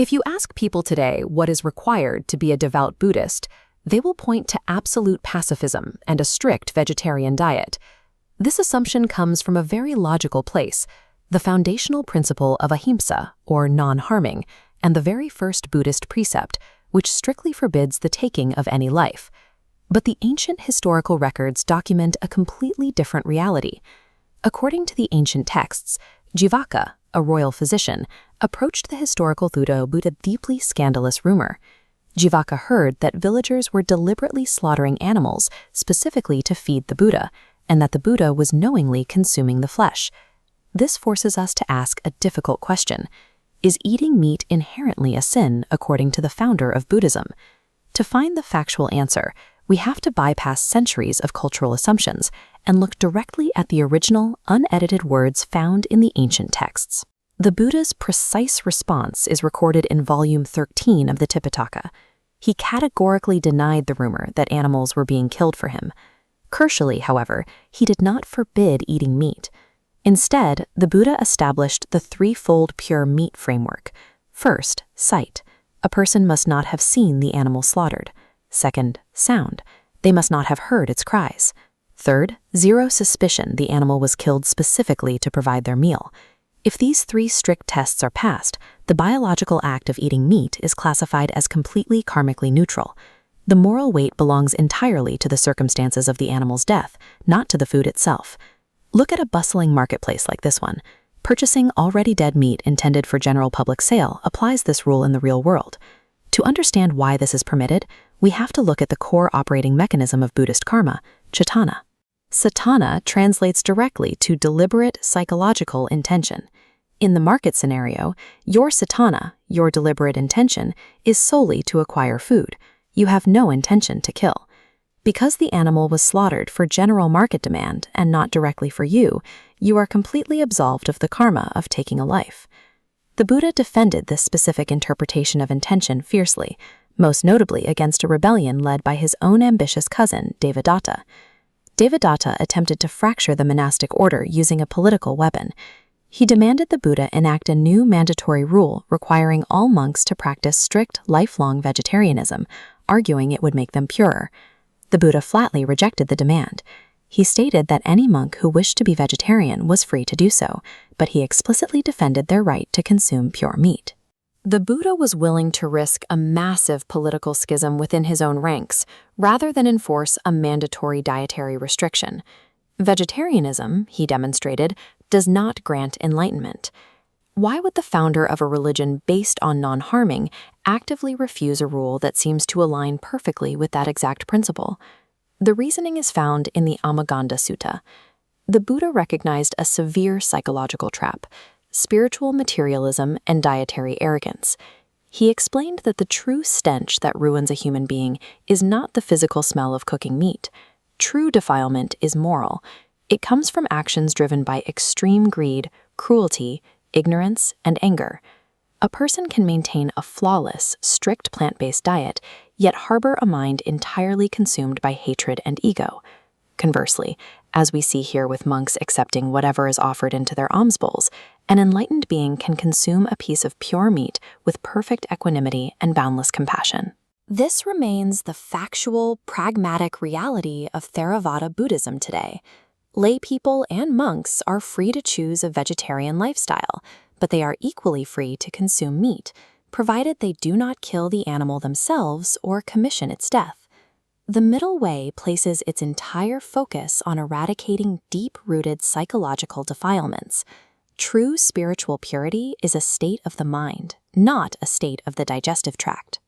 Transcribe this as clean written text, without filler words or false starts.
If you ask people today what is required to be a devout Buddhist, they will point to absolute pacifism and a strict vegetarian diet. This assumption comes from a very logical place, the foundational principle of Ahimsa, or non-harming, and the very first Buddhist precept, which strictly forbids the taking of any life. But the ancient historical records document a completely different reality. According to the ancient texts, Jivaka, a royal physician, approached the historical Buddha with a deeply scandalous rumor. Jivaka heard that villagers were deliberately slaughtering animals specifically to feed the Buddha, and that the Buddha was knowingly consuming the flesh. This forces us to ask a difficult question. Is eating meat inherently a sin according to the founder of Buddhism? To find the factual answer, we have to bypass centuries of cultural assumptions and look directly at the original, unedited words found in the ancient texts. The Buddha's precise response is recorded in volume 13 of the Tipitaka. He categorically denied the rumor that animals were being killed for him. Crucially, however, he did not forbid eating meat. Instead, the Buddha established the Threefold Pure Meat framework. First, sight. A person must not have seen the animal slaughtered. Second, sound. They must not have heard its cries. Third, zero suspicion the animal was killed specifically to provide their meal. If these three strict tests are passed, the biological act of eating meat is classified as completely karmically neutral. The moral weight belongs entirely to the circumstances of the animal's death, not to the food itself. Look at a bustling marketplace like this one. Purchasing already dead meat intended for general public sale applies this rule in the real world. To understand why this is permitted, we have to look at the core operating mechanism of Buddhist karma, Cetana. Cetana translates directly to deliberate psychological intention. In the market scenario, your Cetana, your deliberate intention, is solely to acquire food. You have no intention to kill. Because the animal was slaughtered for general market demand and not directly for you, you are completely absolved of the karma of taking a life. The Buddha defended this specific interpretation of intention fiercely, most notably against a rebellion led by his own ambitious cousin, Devadatta. Devadatta attempted to fracture the monastic order using a political weapon. He demanded the Buddha enact a new mandatory rule requiring all monks to practice strict, lifelong vegetarianism, arguing it would make them purer. The Buddha flatly rejected the demand. He stated that any monk who wished to be vegetarian was free to do so, but he explicitly defended their right to consume pure meat. The Buddha was willing to risk a massive political schism within his own ranks, rather than enforce a mandatory dietary restriction. Vegetarianism, he demonstrated, does not grant enlightenment. Why would the founder of a religion based on non-harming actively refuse a rule that seems to align perfectly with that exact principle? The reasoning is found in the Amagandha Sutta. The Buddha recognized a severe psychological trap: spiritual materialism and dietary arrogance. He explained that the true stench that ruins a human being is not the physical smell of cooking meat. True defilement is moral. It comes from actions driven by extreme greed, cruelty, ignorance, and anger. A person can maintain a flawless, strict plant-based diet, yet harbor a mind entirely consumed by hatred and ego. Conversely, as we see here with monks accepting whatever is offered into their alms bowls, an enlightened being can consume a piece of pure meat with perfect equanimity and boundless compassion. This remains the factual, pragmatic reality of Theravada Buddhism today. Lay people and monks are free to choose a vegetarian lifestyle, but they are equally free to consume meat, provided they do not kill the animal themselves or commission its death. The middle way places its entire focus on eradicating deep-rooted psychological defilements. True spiritual purity is a state of the mind, not a state of the digestive tract.